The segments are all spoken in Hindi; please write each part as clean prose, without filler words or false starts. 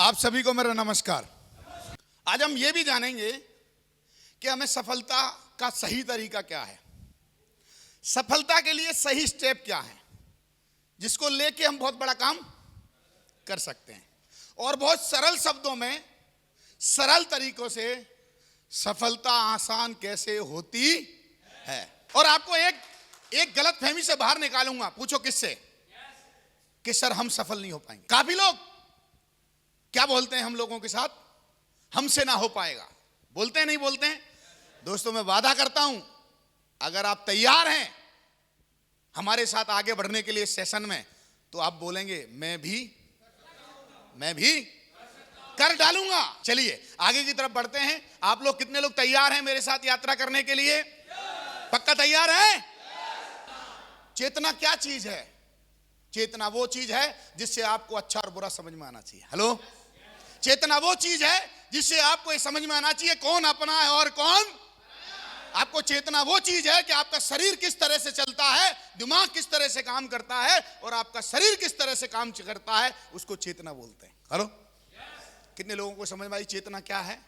आप सभी को मेरा नमस्कार। आज हम ये भी जानेंगे कि हमें सफलता का सही तरीका क्या है, सफलता के लिए सही स्टेप क्या है, जिसको लेके हम बहुत बड़ा काम कर सकते हैं और बहुत सरल शब्दों में सरल तरीकों से सफलता आसान कैसे होती है। और आपको एक गलतफहमी से बाहर निकालूंगा। पूछो किससे? कि सर हम सफल नहीं हो पाएंगे। काफी लोग क्या बोलते हैं हम लोगों के साथ, हमसे ना हो पाएगा। बोलते हैं नहीं बोलते हैं? दोस्तों मैं वादा करता हूं, अगर आप तैयार हैं हमारे साथ आगे बढ़ने के लिए इस सेशन में, तो आप बोलेंगे मैं भी कर डालूंगा। चलिए आगे की तरफ बढ़ते हैं। आप लोग कितने लोग तैयार हैं मेरे साथ यात्रा करने के लिए? पक्का तैयार है? चेतना क्या चीज है? चेतना वो चीज है जिससे आपको अच्छा और बुरा समझ में आना चाहिए। हेलो, चेतना वो चीज है जिससे आपको ये समझ में आना चाहिए कौन अपना है और कौन। आपको चेतना वो चीज है कि आपका शरीर किस तरह से चलता है, दिमाग किस तरह से काम करता है और आपका शरीर किस तरह से काम करता है, उसको चेतना बोलते हैं। हेलो, कितने लोगों को समझ में आई चेतना क्या है?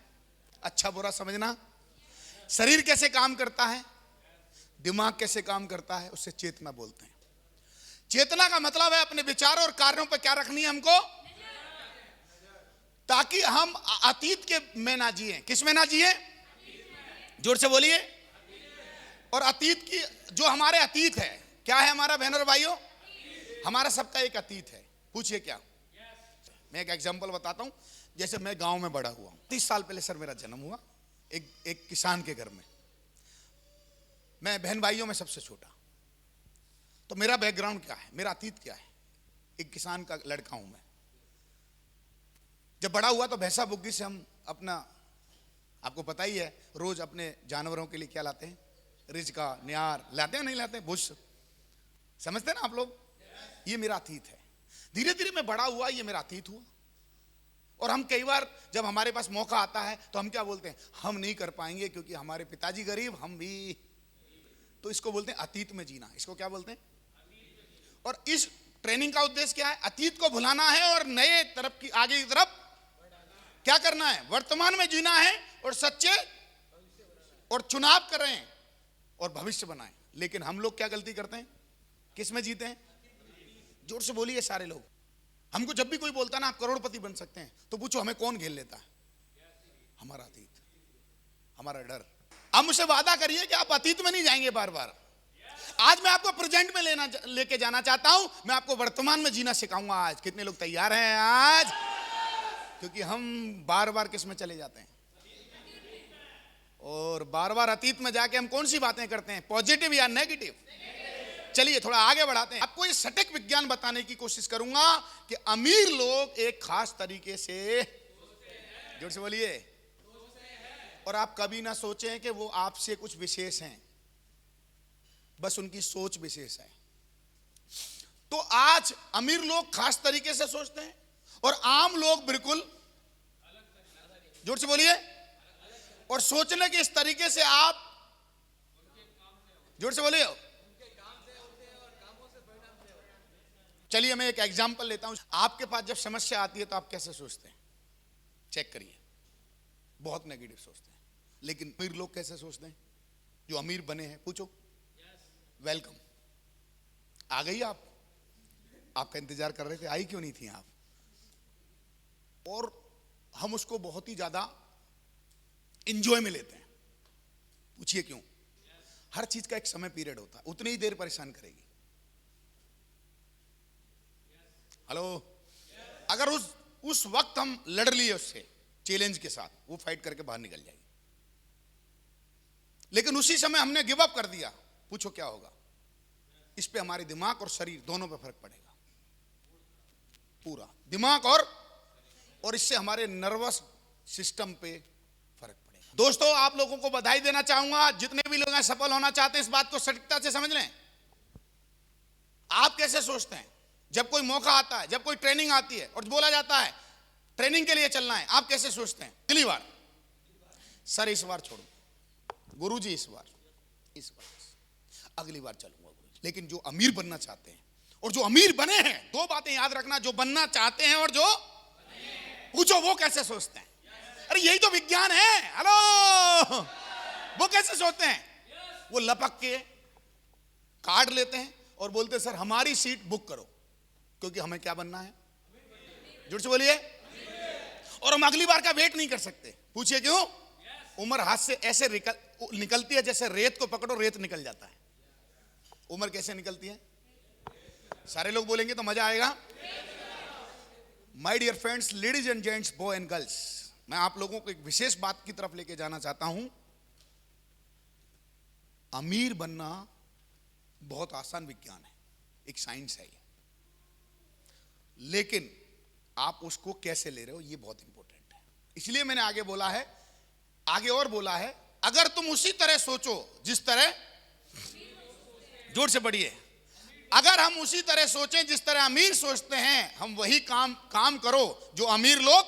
अच्छा बुरा समझना, शरीर कैसे काम करता है, दिमाग कैसे काम करता है, उससे चेतना बोलते हैं। चेतना का मतलब है अपने विचारों और कार्यों पर क्या रखनी है हमको, ताकि हम अतीत के में ना जिए। किस में ना जिए? जोर से बोलिए। और अतीत की जो हमारे अतीत है, क्या है हमारा बहनों और भाइयों? हमारा सबका एक अतीत है। पूछिए क्या? मैं एक एग्जांपल बताता हूं। जैसे मैं गांव में बड़ा हुआ हूं। 30 साल पहले सर मेरा जन्म हुआ एक किसान के घर में। मैं बहन भाइयों में सबसे छोटा। तो मेरा बैकग्राउंड क्या है, मेरा अतीत क्या है? एक किसान का लड़का हूं मैं। जब बड़ा हुआ तो भैंसा बुग्गी से हम अपना, आपको पता ही है, रोज अपने जानवरों के लिए क्या लाते हैं, रिजका न्यार लाते हैं, नहीं लाते हैं, भुस, समझते हैं ना आप लोग? ये मेरा अतीत है। धीरे धीरे मैं बड़ा हुआ, ये मेरा अतीत हुआ। और हम कई बार जब हमारे पास मौका आता है तो हम क्या बोलते हैं, हम नहीं कर पाएंगे क्योंकि हमारे पिताजी गरीब, हम भी। तो इसको बोलते हैं अतीत में जीना। इसको क्या बोलते हैं? और इस ट्रेनिंग का उद्देश्य क्या है? अतीत को भुलाना है और नए तरफ की, आगे की तरफ क्या करना है, वर्तमान में जीना है और सच्चे और चुनाव करें और भविष्य बनाएं। लेकिन हम लोग क्या गलती करते हैं, किस में जीते हैं? जोर से बोलिए सारे लोग। हमको जब भी कोई बोलता है ना आप करोड़पति बन सकते हैं, तो पूछो हमें कौन घेर लेता है? हमारा अतीत, हमारा डर। अब मुझसे वादा करिए कि आप अतीत में नहीं जाएंगे बार बार। आज मैं आपको प्रेजेंट में लेके जाना चाहता हूं। मैं आपको वर्तमान में जीना सिखाऊंगा। आज कितने लोग तैयार हैं? आज, क्योंकि हम बार बार किस में चले जाते हैं, और बार बार अतीत में जाके हम कौन सी बातें करते हैं, पॉजिटिव या नेगेटिव? चलिए थोड़ा आगे बढ़ाते हैं। आपको ये सटीक विज्ञान बताने की कोशिश करूंगा कि अमीर लोग एक खास तरीके से, जोर से बोलिए, और आप कभी ना सोचें कि वो आपसे कुछ विशेष हैं, बस उनकी सोच विशेष है। तो आज अमीर लोग खास तरीके से सोचते हैं और आम लोग बिल्कुल, जोर से बोलिए, और सोचने के इस तरीके से आप, जोर से बोलिए। चलिए मैं एक एग्जांपल लेता हूं। आपके पास जब समस्या आती है तो आप कैसे सोचते हैं? चेक करिए, बहुत नेगेटिव सोचते हैं। लेकिन अमीर लोग कैसे सोचते हैं? जो अमीर बने हैं, पूछो। वेलकम, आ गई आप, आपका इंतजार कर रहे थे, आई क्यों नहीं थी आप? और हम उसको बहुत ही ज्यादा इंजॉय में लेते हैं। पूछिए क्यों? हर चीज का एक समय पीरियड होता है, उतनी ही देर परेशान करेगी। हेलो, अगर उस वक्त हम लड़ लिए उससे, चैलेंज के साथ, वो फाइट करके बाहर निकल जाएगी। लेकिन उसी समय हमने गिव अप कर दिया, पूछो क्या होगा? इस पे हमारे दिमाग और शरीर दोनों पे फर्क पड़ेगा, पूरा दिमाग और इससे हमारे नर्वस सिस्टम पे फर्क पड़ेगा। दोस्तों आप लोगों को बधाई देना चाहूंगा, जितने भी लोग सफल होना चाहते हैं, इस बात को सटीकता से समझ लें। आप कैसे सोचते हैं जब कोई मौका आता है, जब कोई ट्रेनिंग आती है और बोला जाता है ट्रेनिंग के लिए चलना है, आप कैसे सोचते हैं? अगली बार सर इस बार छोड़ो, गुरुजी इस बार, अगली बार चलूंगा गुरुजी। लेकिन जो अमीर बनना चाहते हैं और जो अमीर बने हैं, दो बातें याद रखना, जो बनना चाहते हैं और जो पूछो वो कैसे सोचते हैं। अरे यही तो विज्ञान है। हेलो, वो कैसे सोचते हैं? वो लपक के कार्ड लेते हैं और बोलते हैं सर हमारी सीट बुक करो, क्योंकि हमें क्या बनना है? जोर से बोलिए। और हम अगली बार का वेट नहीं कर सकते। पूछिए क्यों? उम्र हाथ से ऐसे निकलती है जैसे रेत को पकड़ो रेत निकल जाता है। उम्र कैसे निकलती है? सारे लोग बोलेंगे तो मजा आएगा। My dear friends, ladies and gents, boy and girls, मैं आप लोगों को एक विशेष बात की तरफ लेके जाना चाहता हूं। अमीर बनना बहुत आसान विज्ञान है, एक साइंस है ये, लेकिन आप उसको कैसे ले रहे हो ये बहुत इंपॉर्टेंट है। इसलिए मैंने आगे और बोला है, अगर तुम उसी तरह सोचो जिस तरह, जोर से पढ़िए, अगर हम उसी तरह सोचें जिस तरह अमीर सोचते हैं, हम वही काम करो जो अमीर लोग,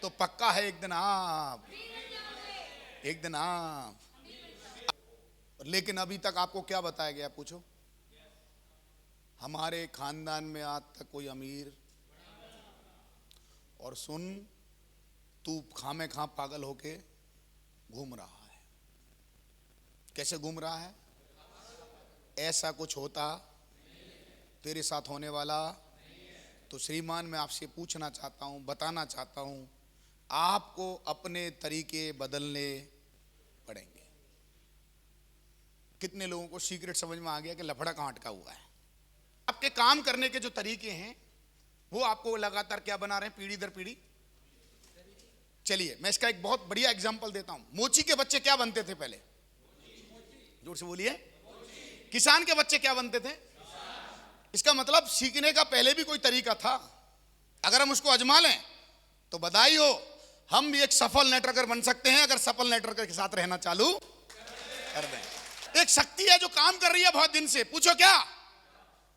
तो पक्का है एक दिन आप। लेकिन अभी तक आपको क्या बताया गया? पूछो। हमारे खानदान में आज तक कोई अमीर, और सुन, तू खामे खा पागल होके घूम रहा है। कैसे घूम रहा है? ऐसा कुछ होता तेरे साथ होने वाला। तो श्रीमान, मैं आपसे पूछना चाहता हूं, बताना चाहता हूं, आपको अपने तरीके बदलने पड़ेंगे। कितने लोगों को सीक्रेट समझ में आ गया कि लफड़ा कहां अटका हुआ है? आपके काम करने के जो तरीके हैं वो आपको लगातार क्या बना रहे हैं? पीढ़ी दर पीढ़ी। चलिए मैं इसका एक बहुत बढ़िया एग्जांपल देता हूं। मोची के बच्चे क्या बनते थे पहले? जोर से बोलिए। किसान के बच्चे क्या बनते थे? इसका मतलब सीखने का पहले भी कोई तरीका था। अगर हम उसको आजमा लें तो बधाई हो, हम भी एक सफल नेटवर्कर बन सकते हैं अगर सफल नेटवर्कर के साथ रहना चालू कर दें। एक शक्ति है जो काम कर रही है बहुत दिन से। पूछो क्या?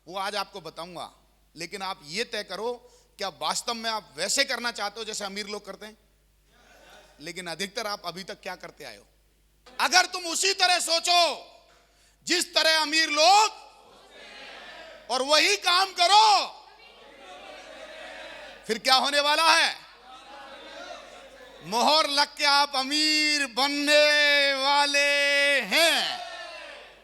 वो आज आपको बताऊंगा। लेकिन आप ये तय करो, क्या वास्तव में आप वैसे करना चाहते हो जैसे अमीर लोग करते हैं? लेकिन अधिकतर आप अभी तक क्या करते आए हो? अगर तुम उसी तरह सोचो जिस तरह अमीर लोग और वही काम करो, फिर क्या होने वाला है? मोहर लग के आप अमीर बनने वाले हैं।